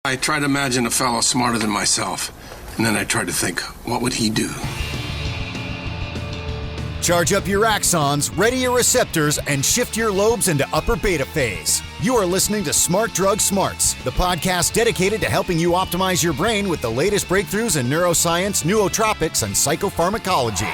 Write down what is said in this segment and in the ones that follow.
I try to imagine a fellow smarter than myself, and then I try to think, what would he do? Charge up your axons, ready your receptors, and shift your lobes into upper beta phase. You are listening to Smart Drug Smarts, the podcast dedicated to helping you optimize your brain with the latest breakthroughs in neuroscience, nootropics, and psychopharmacology.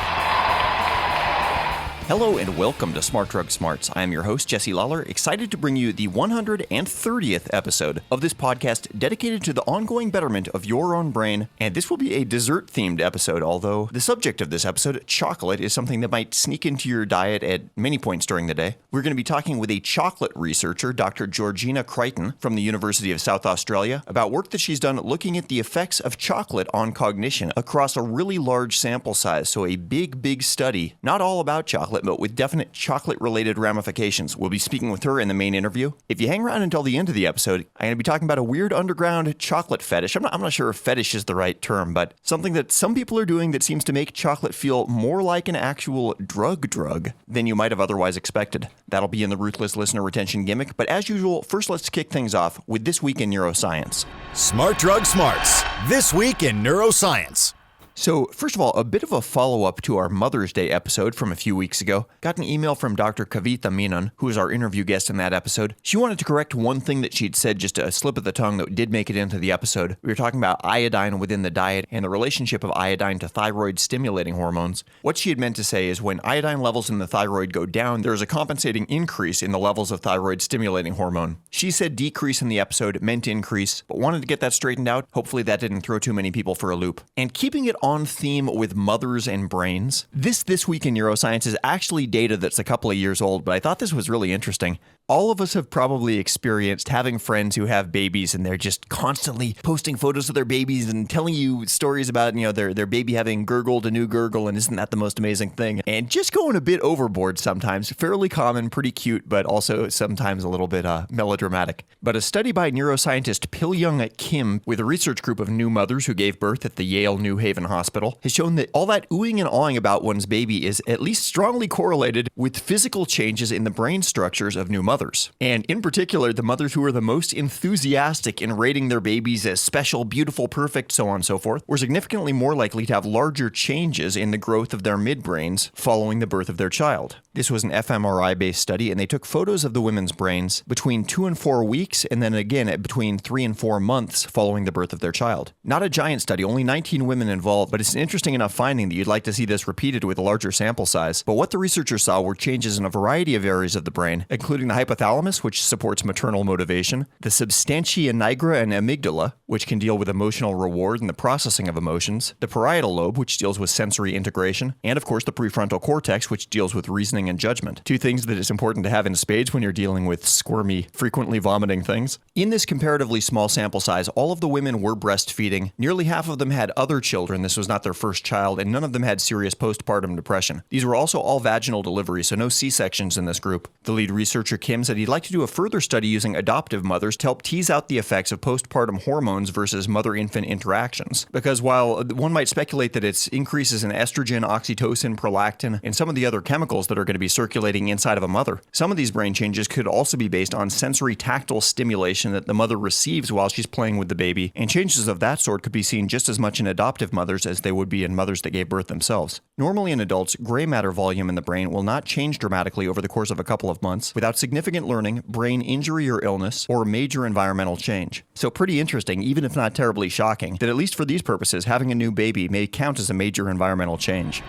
Hello and welcome to Smart Drug Smarts. I am your host, Jesse Lawler, excited to bring you the 130th episode of this podcast dedicated to the ongoing betterment of your own brain. And this will be a dessert-themed episode, although the subject of this episode, chocolate, is something that might sneak into your diet at many points during the day. We're going to be talking with a chocolate researcher, Dr. Georgina Crichton from the University of South Australia, about work that she's done looking at the effects of chocolate on cognition across a really large sample size. So a big study, not all about chocolate, but with definite chocolate-related ramifications. We'll be speaking with her in the main interview. If you hang around until the end of the episode, I'm going to be talking about a weird underground chocolate fetish. I'm not sure if fetish is the right term, but something that some people are doing that seems to make chocolate feel more like an actual drug than you might have otherwise expected. That'll be in the Ruthless Listener Retention gimmick, but as usual, first let's kick things off with This Week in Neuroscience. Smart Drug Smarts, This Week in Neuroscience. So, first of all, a bit of a follow-up to our Mother's Day episode from a few weeks ago. Got an email from Dr. Kavitha Menon, who was our interview guest in that episode. She wanted to correct one thing that she'd said, just a slip of the tongue that did make it into the episode. We were talking about iodine within the diet and the relationship of iodine to thyroid-stimulating hormones. What she had meant to say is when iodine levels in the thyroid go down, there is a compensating increase in the levels of thyroid-stimulating hormone. She said decrease in the episode meant increase, but wanted to get that straightened out. Hopefully that didn't throw too many people for a loop. And keeping it on theme with mothers and brains, this week in neuroscience is actually data that's a couple of years old, but I thought this was really interesting. All of us have probably experienced having friends who have babies and they're just constantly posting photos of their babies and telling you stories about, their baby having gurgled a new gurgle and isn't that the most amazing thing? And just going a bit overboard sometimes. Fairly common, pretty cute, but also sometimes a little bit melodramatic. But a study by neuroscientist Pil-Young Kim with a research group of new mothers who gave birth at the Yale New Haven Hospital has shown that all that oohing and awing about one's baby is at least strongly correlated with physical changes in the brain structures of new mothers. And in particular, the mothers who are the most enthusiastic in rating their babies as special, beautiful, perfect, so on and so forth, were significantly more likely to have larger changes in the growth of their midbrains following the birth of their child. This was an fMRI-based study, and they took photos of the women's brains between 2 and 4 weeks, and then again at between 3 and 4 months following the birth of their child. Not a giant study, only 19 women involved, but it's an interesting enough finding that you'd like to see this repeated with a larger sample size. But what the researchers saw were changes in a variety of areas of the brain, including the hypothalamus, which supports maternal motivation, the substantia nigra and amygdala, which can deal with emotional reward and the processing of emotions, the parietal lobe, which deals with sensory integration, and of course the prefrontal cortex, which deals with reasoning and judgment. Two things that it's important to have in spades when you're dealing with squirmy, frequently vomiting things. In this comparatively small sample size, all of the women were breastfeeding. Nearly half of them had other children. This was not their first child, and none of them had serious postpartum depression. These were also all vaginal deliveries, so no C-sections in this group. The lead researcher, Kim, said he'd like to do a further study using adoptive mothers to help tease out the effects of postpartum hormones versus mother-infant interactions. Because while one might speculate that it's increases in estrogen, oxytocin, prolactin, and some of the other chemicals that are going to be circulating inside of a mother, some of these brain changes could also be based on sensory tactile stimulation that the mother receives while she's playing with the baby, and changes of that sort could be seen just as much in adoptive mothers as they would be in mothers that gave birth themselves. Normally in adults, gray matter volume in the brain will not change dramatically over the course of a couple of months without significant learning, brain injury or illness, or major environmental change. So pretty interesting, even if not terribly shocking, that at least for these purposes, having a new baby may count as a major environmental change.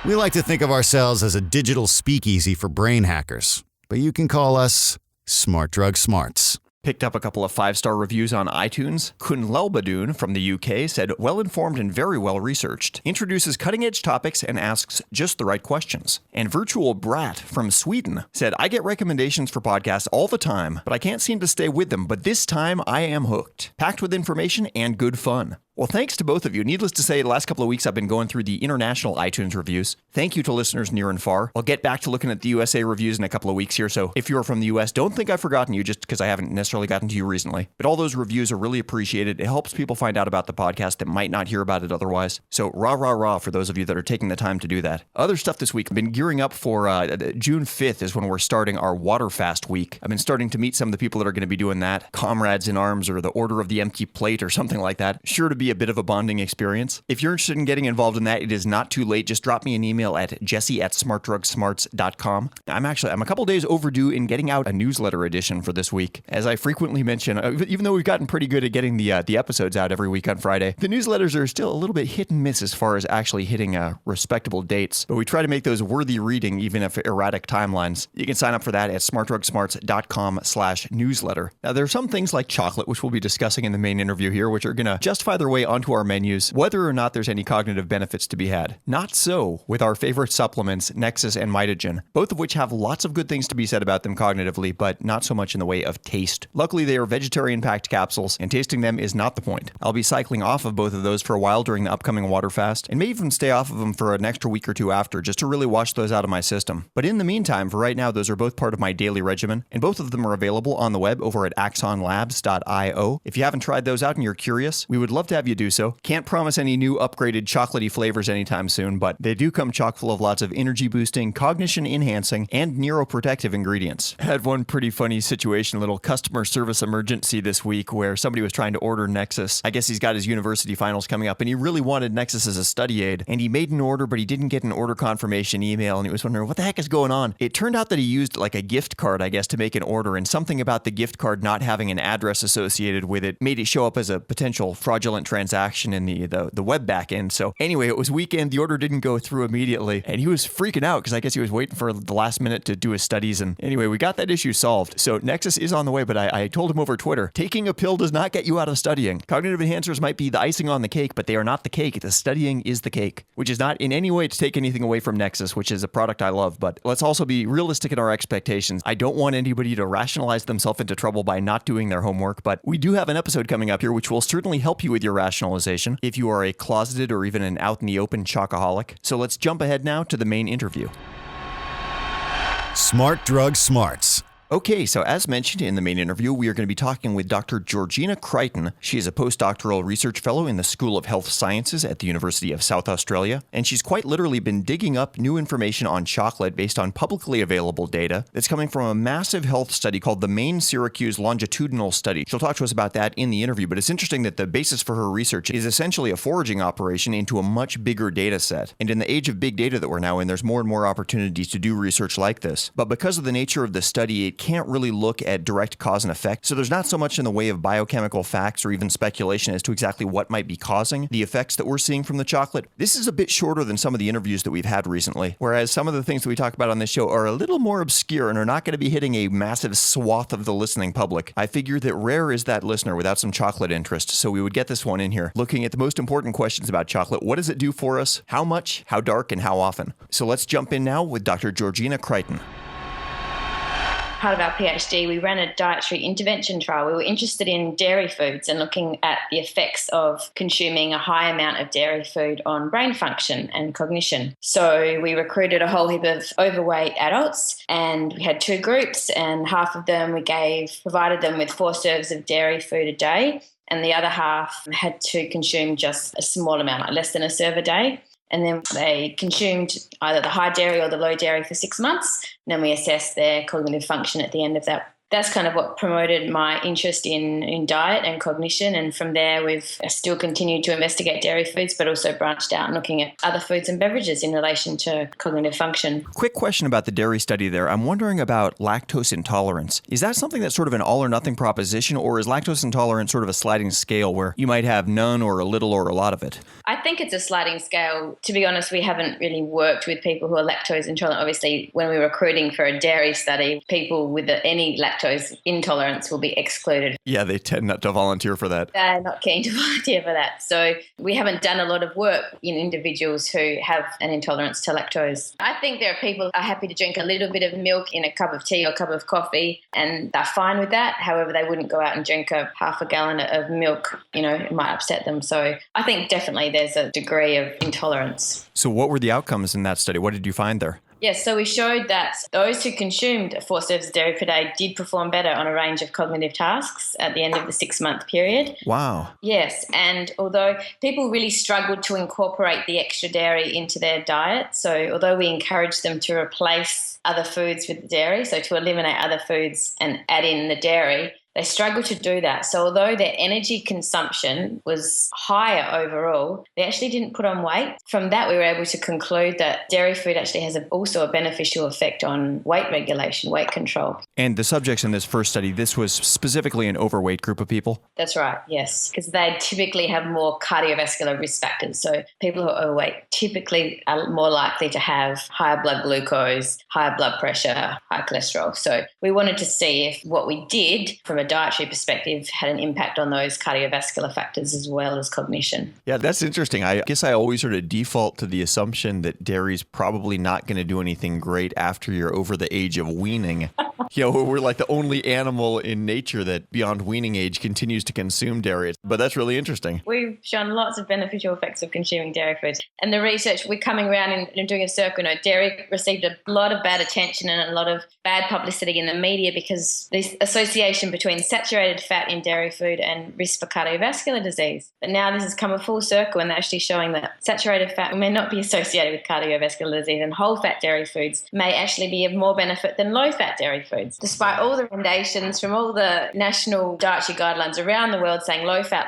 We like to think of ourselves as a digital speakeasy for brain hackers, but you can call us Smart Drug Smarts. Picked up a couple of 5-star reviews on iTunes. Kunlelbadoon from the UK said, well-informed and very well-researched. Introduces cutting-edge topics and asks just the right questions. And Virtual Brat from Sweden said, I get recommendations for podcasts all the time, but I can't seem to stay with them. But this time, I am hooked. Packed with information and good fun. Well, thanks to both of you. Needless to say, the last couple of weeks I've been going through the international iTunes reviews. Thank you to listeners near and far. I'll get back to looking at the USA reviews in a couple of weeks here, so if you're from the US, don't think I've forgotten you just because I haven't necessarily gotten to you recently. But all those reviews are really appreciated. It helps people find out about the podcast that might not hear about it otherwise. So rah, rah, rah for those of you that are taking the time to do that. Other stuff this week, I've been gearing up for June 5th is when we're starting our water fast week. I've been starting to meet some of the people that are going to be doing that. Comrades in Arms or the Order of the Empty Plate or something like that. Sure to be a bit of a bonding experience. If you're interested in getting involved in that, it is not too late. Just drop me an email at jesse@smartdrugsmarts.com. I'm a couple days overdue in getting out a newsletter edition for this week. As I frequently mention, even though we've gotten pretty good at getting the episodes out every week on Friday, the newsletters are still a little bit hit and miss as far as actually hitting respectable dates. But we try to make those worthy reading even if erratic timelines. You can sign up for that at smartdrugsmarts.com/newsletter. Now, there are some things like chocolate, which we'll be discussing in the main interview here, which are going to justify their way onto our menus, whether or not there's any cognitive benefits to be had. Not so with our favorite supplements, Nexus and Mitogen, both of which have lots of good things to be said about them cognitively, but not so much in the way of taste. Luckily, they are vegetarian-packed capsules, and tasting them is not the point. I'll be cycling off of both of those for a while during the upcoming water fast, and may even stay off of them for an extra week or two after, just to really wash those out of my system. But in the meantime, for right now, those are both part of my daily regimen, and both of them are available on the web over at axonlabs.io. If you haven't tried those out and you're curious, we would love to have you do so. Can't promise any new upgraded chocolatey flavors anytime soon, but they do come chock full of lots of energy boosting, cognition enhancing, and neuroprotective ingredients. I had one pretty funny situation, a little customer service emergency this week where somebody was trying to order Nexus. I guess he's got his university finals coming up and he really wanted Nexus as a study aid, and he made an order, but he didn't get an order confirmation email, and he was wondering what the heck is going on. It turned out that he used like a gift card, I guess, to make an order, and something about the gift card not having an address associated with it made it show up as a potential fraudulent transaction in the web backend. So anyway, it was weekend, the order didn't go through immediately, and he was freaking out because I guess he was waiting for the last minute to do his studies, and anyway, we got that issue solved. So Nexus is on the way, but I told him over Twitter, taking a pill does not get you out of studying. Cognitive enhancers might be the icing on the cake, but they are not the cake. The studying is the cake, which is not in any way to take anything away from Nexus, which is a product I love, but let's also be realistic in our expectations. I don't want anybody to rationalize themselves into trouble by not doing their homework, but we do have an episode coming up here which will certainly help you with your rationalization if you are a closeted or even an out-in-the-open chocoholic. So let's jump ahead now to the main interview. Smart Drug Smarts. Okay, so as mentioned in the main interview, we are going to be talking with Dr. Georgina Crichton. She is a postdoctoral research fellow in the School of Health Sciences at the University of South Australia, and she's quite literally been digging up new information on chocolate based on publicly available data that's coming from a massive health study called the Maine Syracuse Longitudinal Study. She'll talk to us about that in the interview, but it's interesting that the basis for her research is essentially a foraging operation into a much bigger data set. And in the age of big data that we're now in, there's more and more opportunities to do research like this. But because of the nature of the study, it can't really look at direct cause and effect, so there's not so much in the way of biochemical facts or even speculation as to exactly what might be causing the effects that we're seeing from the chocolate. This is a bit shorter than some of the interviews that we've had recently, whereas some of the things that we talk about on this show are a little more obscure and are not going to be hitting a massive swath of the listening public. I figure that rare is that listener without some chocolate interest, so we would get this one in here, looking at the most important questions about chocolate. What does it do for us? How much? How dark? And how often? So let's jump in now with Dr. Georgina Crichton. Part of our PhD, we ran a dietary intervention trial. We were interested in dairy foods and looking at the effects of consuming a high amount of dairy food on brain function and cognition. So we recruited a whole heap of overweight adults, and we had two groups, and half of them provided them with 4 serves of dairy food a day, and the other half had to consume just a small amount, like less than a serve a day. And then they consumed either the high dairy or the low dairy for 6 months. And then we assessed their cognitive function at the end of that. That's kind of what promoted my interest in diet and cognition. And from there, we've still continued to investigate dairy foods, but also branched out and looking at other foods and beverages in relation to cognitive function. Quick question about the dairy study there. I'm wondering about lactose intolerance. Is that something that's sort of an all or nothing proposition, or is lactose intolerance sort of a sliding scale where you might have none or a little or a lot of it? I think it's a sliding scale. To be honest, we haven't really worked with people who are lactose intolerant. Obviously, when we were recruiting for a dairy study, people with any lactose lactose intolerance will be excluded. Yeah, they tend not to volunteer for that. They're not keen to volunteer for that. So we haven't done a lot of work in individuals who have an intolerance to lactose. I think there are people who are happy to drink a little bit of milk in a cup of tea or a cup of coffee, and they're fine with that. However, they wouldn't go out and drink a half a gallon of milk. It might upset them. So I think definitely there's a degree of intolerance. So what were the outcomes in that study? What did you find there? Yes, so we showed that those who consumed 4 serves of dairy per day did perform better on a range of cognitive tasks at the end of the 6-month period. Wow. Yes, and although people really struggled to incorporate the extra dairy into their diet, so although we encouraged them to replace other foods with the dairy, so to eliminate other foods and add in the dairy, they struggled to do that. So although their energy consumption was higher overall, they actually didn't put on weight. From that, we were able to conclude that dairy food actually has also a beneficial effect on weight regulation, weight control. And the subjects in this first study, this was specifically an overweight group of people? That's right, yes, because they typically have more cardiovascular risk factors. So people who are overweight typically are more likely to have higher blood glucose, higher blood pressure, high cholesterol. So we wanted to see if what we did from a dietary perspective had an impact on those cardiovascular factors as well as cognition. Yeah, that's interesting. I guess I always sort of default to the assumption that dairy's probably not going to do anything great after you're over the age of weaning. We're like the only animal in nature that beyond weaning age continues to consume dairy. But that's really interesting. We've shown lots of beneficial effects of consuming dairy foods. And the research, we're coming around and doing a circle. Dairy received a lot of bad attention and a lot of bad publicity in the media because this association between saturated fat in dairy food and risk for cardiovascular disease. But now this has come a full circle and they're actually showing that saturated fat may not be associated with cardiovascular disease, and whole fat dairy foods may actually be of more benefit than low fat dairy foods. Despite all the recommendations from all the national dietary guidelines around the world saying low fat,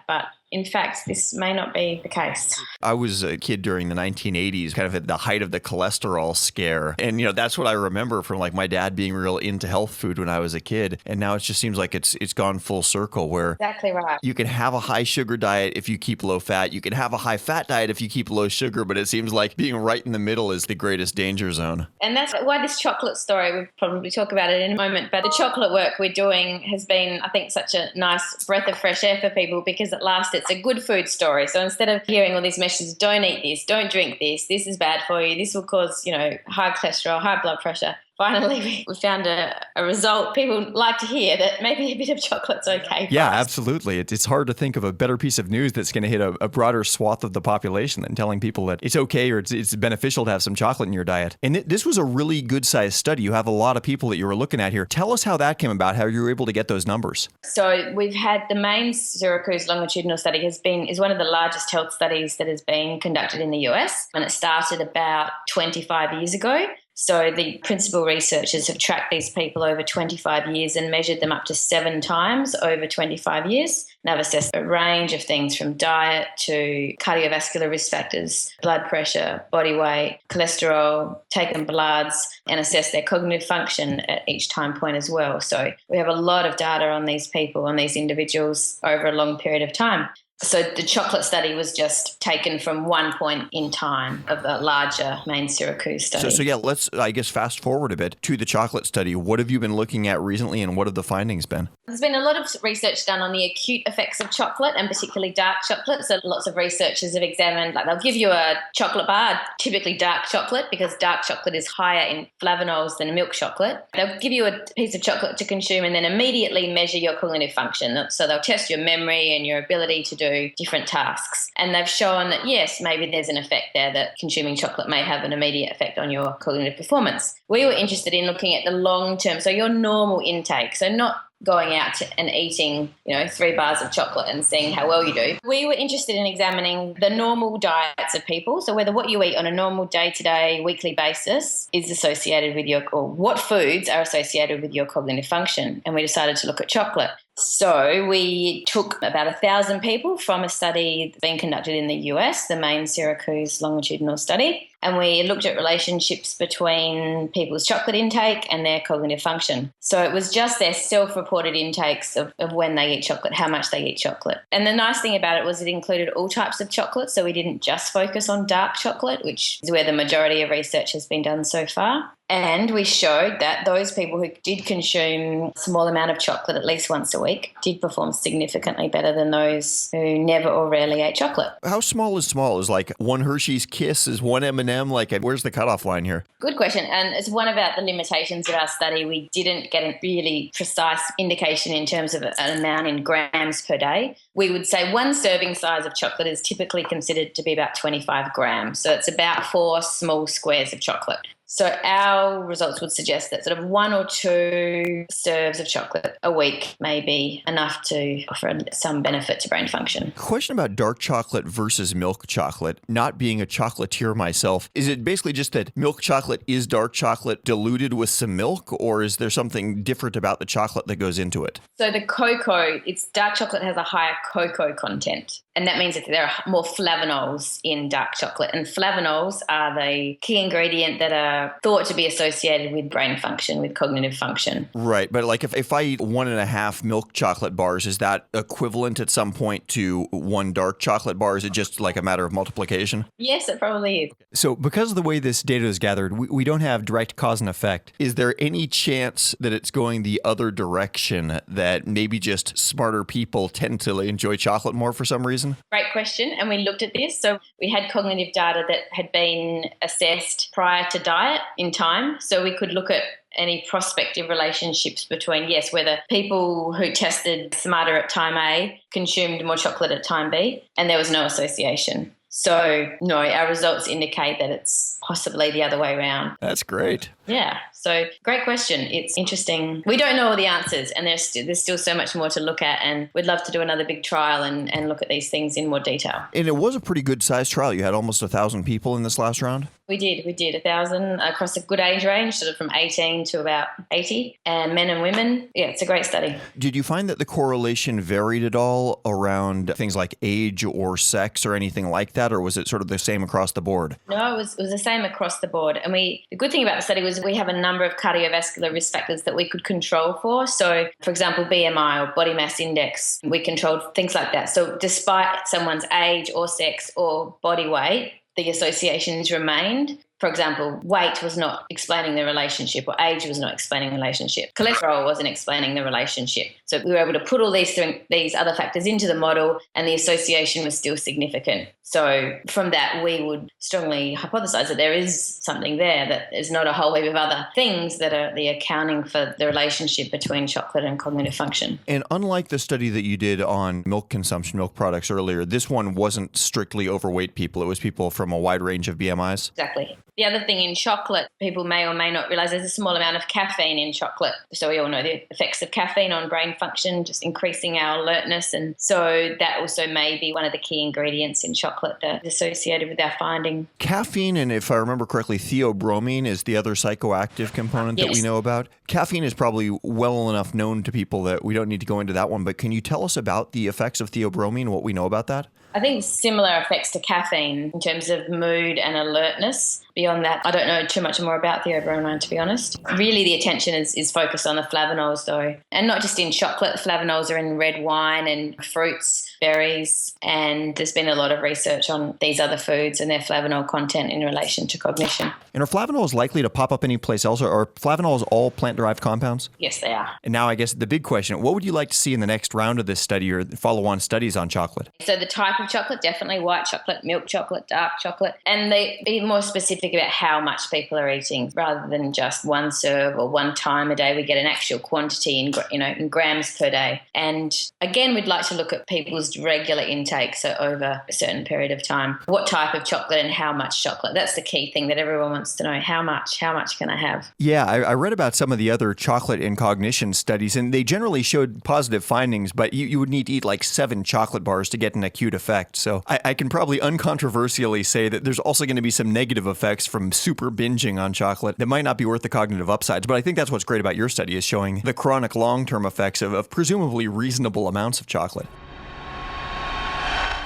but in fact, this may not be the case. I was a kid during the 1980s, kind of at the height of the cholesterol scare. And, that's what I remember from like my dad being real into health food when I was a kid. And now it just seems like it's gone full circle where exactly right. You can have a high sugar diet if you keep low fat. You can have a high fat diet if you keep low sugar. But it seems like being right in the middle is the greatest danger zone. And that's why this chocolate story, we'll probably talk about it in a moment. But the chocolate work we're doing has been, I think, such a nice breath of fresh air for people because at last it's a good food story. So instead of hearing all these messages, don't eat this, don't drink this is bad for you, this will cause, high cholesterol, high blood pressure. Finally, we found a result people like to hear, that maybe a bit of chocolate's okay for us. Absolutely. It's hard to think of a better piece of news that's going to hit a broader swath of the population than telling people that it's okay or it's beneficial to have some chocolate in your diet. And this was a really good-sized study. You have a lot of people that you were looking at here. Tell us how that came about, how you were able to get those numbers. So we've had the main Syracuse longitudinal study is one of the largest health studies that has been conducted in the US, and it started about 25 years ago. So the principal researchers have tracked these people over 25 years and measured them up to 7 times over 25 years. And they've assessed a range of things from diet to cardiovascular risk factors, blood pressure, body weight, cholesterol, taken bloods, and assessed their cognitive function at each time point as well. So we have a lot of data on these people, on these individuals over a long period of time. So the chocolate study was just taken from one point in time of the larger main Syracuse study. So let's, fast forward a bit to the chocolate study. What have you been looking at recently and what have the findings been? There's been a lot of research done on the acute effects of chocolate and particularly dark chocolate. So lots of researchers have examined, they'll give you a chocolate bar, typically dark chocolate, because dark chocolate is higher in flavonols than milk chocolate. They'll give you a piece of chocolate to consume and then immediately measure your cognitive function. So they'll test your memory and your ability to do different tasks. And they've shown that, yes, maybe there's an effect there, that consuming chocolate may have an immediate effect on your cognitive performance. We were interested in looking at the long term, so your normal intake, so not going out and eating, 3 bars of chocolate and seeing how well you do. We were interested in examining the normal diets of people, so whether what you eat on a normal day-to-day, weekly basis is associated with or what foods are associated with your cognitive function. And we decided to look at chocolate. So we took about 1,000 people from a study being conducted in the US, the main Syracuse longitudinal study, and we looked at relationships between people's chocolate intake and their cognitive function. So it was just their self-reported intakes of when they eat chocolate, how much they eat chocolate. And the nice thing about it was it included all types of chocolate, so we didn't just focus on dark chocolate, which is where the majority of research has been done so far. And we showed that those people who did consume a small amount of chocolate at least once a week did perform significantly better than those who never or rarely ate chocolate. How small is small? Is like one Hershey's Kiss? Is one M&M? Like, where's the cutoff line here? Good question. And it's one about the limitations of our study. We didn't get a really precise indication in terms of an amount in grams per day. We would say one serving size of chocolate is typically considered to be about 25 grams. So it's about 4 small squares of chocolate. So our results would suggest that sort of 1 or 2 serves of chocolate a week may be enough to offer some benefit to brain function. Question about dark chocolate versus milk chocolate. Not being a chocolatier myself, is it basically just that milk chocolate is dark chocolate diluted with some milk, or is there something different about the chocolate that goes into it? So the cocoa, dark chocolate has a higher cocoa content. And that means that there are more flavonols in dark chocolate. And flavonols are the key ingredient that are thought to be associated with brain function, with cognitive function. Right. But like if I eat 1.5 milk chocolate bars, is that equivalent at some point to 1 dark chocolate bar? Is it just like a matter of multiplication? Yes, it probably is. So because of the way this data is gathered, we don't have direct cause and effect. Is there any chance that it's going the other direction, that maybe just smarter people tend to enjoy chocolate more for some reason? Great question. And we looked at this. So we had cognitive data that had been assessed prior to diet in time. So we could look at any prospective relationships between, yes, whether people who tested smarter at time A consumed more chocolate at time B, and there was no association. So, no, our results indicate that it's possibly the other way around. That's great. Yeah. So great question. It's interesting. We don't know all the answers, and there's still so much more to look at, and we'd love to do another big trial and look at these things in more detail. And it was a pretty good sized trial. You had almost 1,000 people in this last round? We did 1,000 across a good age range, sort of from 18 to about 80, and men and women. Yeah, it's a great study. Did you find that the correlation varied at all around things like age or sex or anything like that, or was it sort of the same across the board? No, it was the same across the board. And the good thing about the study was we have a number of cardiovascular risk factors that we could control for. So, for example, BMI or body mass index, we controlled things like that. So despite someone's age or sex or body weight, the associations remained. For example, weight was not explaining the relationship, or age was not explaining the relationship. Cholesterol wasn't explaining the relationship. So we were able to put all these other factors into the model, and the association was still significant. So from that, we would strongly hypothesize that there is something there, that is not a whole heap of other things that are the accounting for the relationship between chocolate and cognitive function. And unlike the study that you did on milk consumption, milk products earlier, this one wasn't strictly overweight people. It was people from a wide range of BMIs. Exactly. The other thing in chocolate, people may or may not realize there's a small amount of caffeine in chocolate. So we all know the effects of caffeine on brain function, just increasing our alertness. And so that also may be one of the key ingredients in chocolate that is associated with our finding. Caffeine, and if I remember correctly, theobromine is the other psychoactive component that we know about. Caffeine is probably well enough known to people that we don't need to go into that one. But can you tell us about the effects of theobromine, what we know about that? I think similar effects to caffeine in terms of mood and alertness. Beyond that, I don't know too much more about theobromine, to be honest. Really, the attention is focused on the flavonols, though. And not just in chocolate. Flavonols are in red wine and fruits, berries, and there's been a lot of research on these other foods and their flavonol content in relation to cognition. And are flavonols likely to pop up anyplace else? Or are flavonols all plant-derived compounds? Yes, they are. And now I guess the big question, what would you like to see in the next round of this study or follow-on studies on chocolate? So the type of chocolate, definitely white chocolate, milk chocolate, dark chocolate, and they be more specific about how much people are eating rather than just one serve or one time a day. We get an actual quantity in grams per day. And again, we'd like to look at people's regular intake, so over a certain period of time. What type of chocolate and how much chocolate? That's the key thing that everyone wants to know. How much can I have? Yeah, I read about some of the other chocolate and cognition studies, and they generally showed positive findings, but you would need to eat like 7 chocolate bars to get an acute effect. So I can probably uncontroversially say that there's also going to be some negative effects from super binging on chocolate that might not be worth the cognitive upsides. But I think that's what's great about your study, is showing the chronic long-term effects of presumably reasonable amounts of chocolate.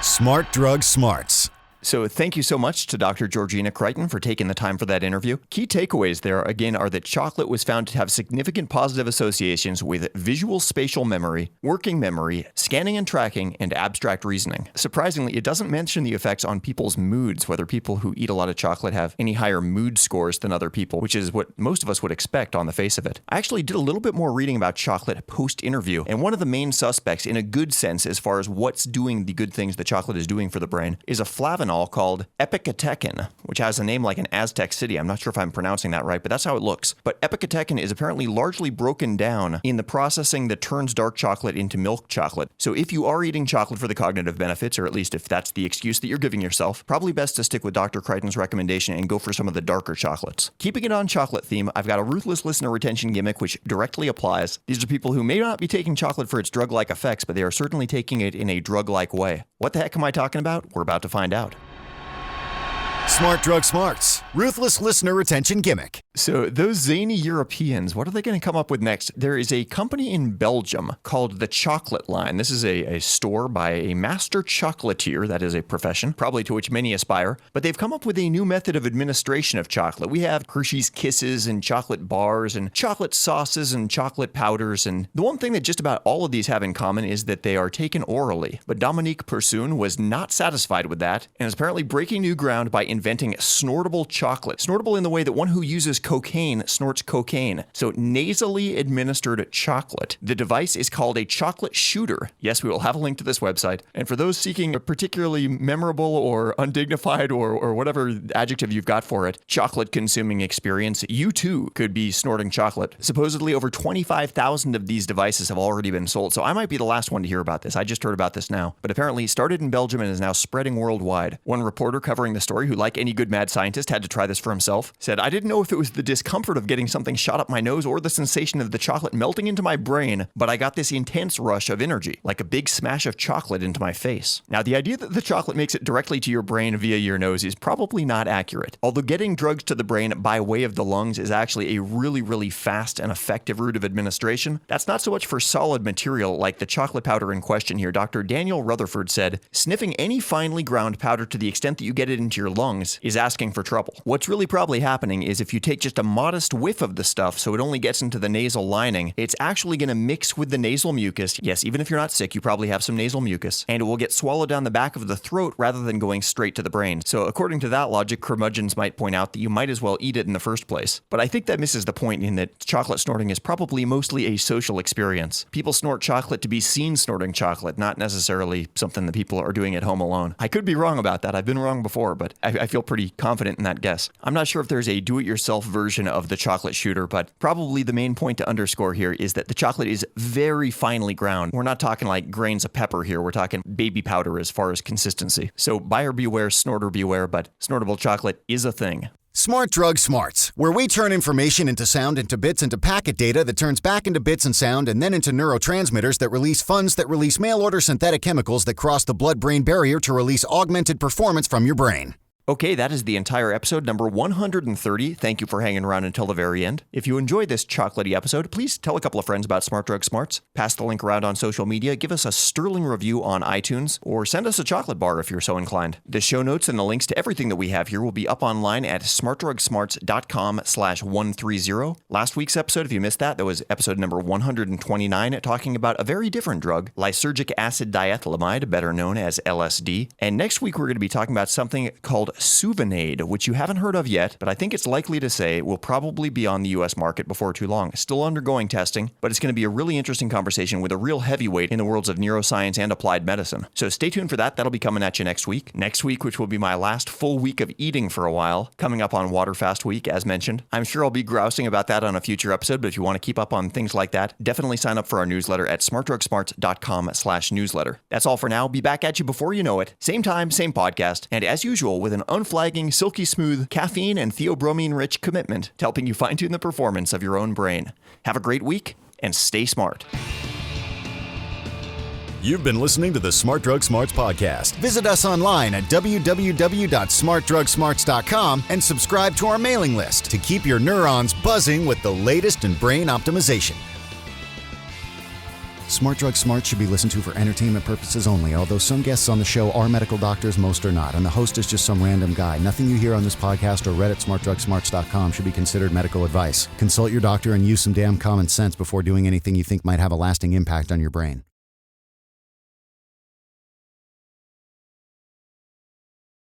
Smart Drug Smarts. So thank you so much to Dr. Georgina Crichton for taking the time for that interview. Key takeaways there, again, are that chocolate was found to have significant positive associations with visual spatial memory, working memory, scanning and tracking, and abstract reasoning. Surprisingly, it doesn't mention the effects on people's moods, whether people who eat a lot of chocolate have any higher mood scores than other people, which is what most of us would expect on the face of it. I actually did a little bit more reading about chocolate post-interview, and one of the main suspects, in a good sense as far as what's doing the good things that chocolate is doing for the brain, is a flavanol called epicatechin, which has a name like an Aztec city. I'm not sure if I'm pronouncing that right, but that's how it looks. But epicatechin is apparently largely broken down in the processing that turns dark chocolate into milk chocolate. So if you are eating chocolate for the cognitive benefits, or at least if that's the excuse that you're giving yourself, probably best to stick with Dr. Crichton's recommendation and go for some of the darker chocolates. Keeping it on chocolate theme, I've got a ruthless listener retention gimmick which directly applies. These are people who may not be taking chocolate for its drug-like effects, but they are certainly taking it in a drug-like way. What the heck am I talking about? We're about to find out. Smart Drug Smarts, ruthless listener retention gimmick. So those zany Europeans, what are they going to come up with next? There is a company in Belgium called the Chocolate Line. This is a store by a master chocolatier. That is a profession, probably to which many aspire. But they've come up with a new method of administration of chocolate. We have Hershey's Kisses and chocolate bars and chocolate sauces and chocolate powders. And the one thing that just about all of these have in common is that they are taken orally. But Dominique Persoon was not satisfied with that and is apparently breaking new ground by inventing snortable chocolate. Snortable in the way that one who uses cocaine snorts cocaine. So nasally administered chocolate. The device is called a chocolate shooter. Yes, we will have a link to this website. And for those seeking a particularly memorable or undignified or whatever adjective you've got for it, chocolate consuming experience, you too could be snorting chocolate. Supposedly over 25,000 of these devices have already been sold. So I might be the last one to hear about this. I just heard about this now. But apparently it started in Belgium and is now spreading worldwide. One reporter covering the story, who like any good mad scientist had to try this for himself, said, "I didn't know if it was the discomfort of getting something shot up my nose or the sensation of the chocolate melting into my brain, but I got this intense rush of energy, like a big smash of chocolate into my face." Now, the idea that the chocolate makes it directly to your brain via your nose is probably not accurate. Although getting drugs to the brain by way of the lungs is actually a really, really fast and effective route of administration, that's not so much for solid material like the chocolate powder in question here. Dr. Daniel Rutherford said, "Sniffing any finely ground powder to the extent that you get it into your lungs is asking for trouble. What's really probably happening is if you take just a modest whiff of the stuff so it only gets into the nasal lining, it's actually going to mix with the nasal mucus. Yes, even if you're not sick, you probably have some nasal mucus, and it will get swallowed down the back of the throat rather than going straight to the brain. So according to that logic, curmudgeons might point out that you might as well eat it in the first place. But I think that misses the point in that chocolate snorting is probably mostly a social experience. People snort chocolate to be seen snorting chocolate, not necessarily something that people are doing at home alone. I could be wrong about that. I've been wrong before, but I feel pretty confident in that guess. I'm not sure if there's a do-it-yourself version of the chocolate shooter, but probably the main point to underscore here is that the chocolate is very finely ground. We're not talking like grains of pepper here. We're talking baby powder as far as consistency. So buyer beware, snorter beware, but snortable chocolate is a thing. Smart Drug Smarts, where we turn information into sound, into bits, into packet data that turns back into bits and sound, and then into neurotransmitters that release funds that release mail-order synthetic chemicals that cross the blood-brain barrier to release augmented performance from your brain. Okay, that is the entire episode, number 130. Thank you for hanging around until the very end. If you enjoyed this chocolatey episode, please tell a couple of friends about Smart Drug Smarts. Pass the link around on social media, give us a sterling review on iTunes, or send us a chocolate bar if you're so inclined. The show notes and the links to everything that we have here will be up online at smartdrugsmarts.com/130. Last week's episode, if you missed that was episode number 129, talking about a very different drug, lysergic acid diethylamide, better known as LSD. And next week, we're going to be talking about something called Suvanade, which you haven't heard of yet, but I think it's likely to say will probably be on the US market before too long. Still undergoing testing, but it's going to be a really interesting conversation with a real heavyweight in the worlds of neuroscience and applied medicine. So stay tuned for that. That'll be coming at you next week. Next week, which will be my last full week of eating for a while, coming up on Water Fast Week, as mentioned. I'm sure I'll be grousing about that on a future episode, but if you want to keep up on things like that, definitely sign up for our newsletter at smartdrugsmarts.com/newsletter. That's all for now. Be back at you before you know it. Same time, same podcast, and as usual, with an unflagging, silky smooth, caffeine and theobromine-rich commitment to helping you fine-tune the performance of your own brain. Have a great week, and stay smart. You've been listening to the Smart Drug Smarts podcast. Visit us online at www.smartdrugsmarts.com and subscribe to our mailing list to keep your neurons buzzing with the latest in brain optimization. Smart Drug Smarts should be listened to for entertainment purposes only. Although some guests on the show are medical doctors, most are not. And the host is just some random guy. Nothing you hear on this podcast or read at smartdrugsmarts.com should be considered medical advice. Consult your doctor and use some damn common sense before doing anything you think might have a lasting impact on your brain.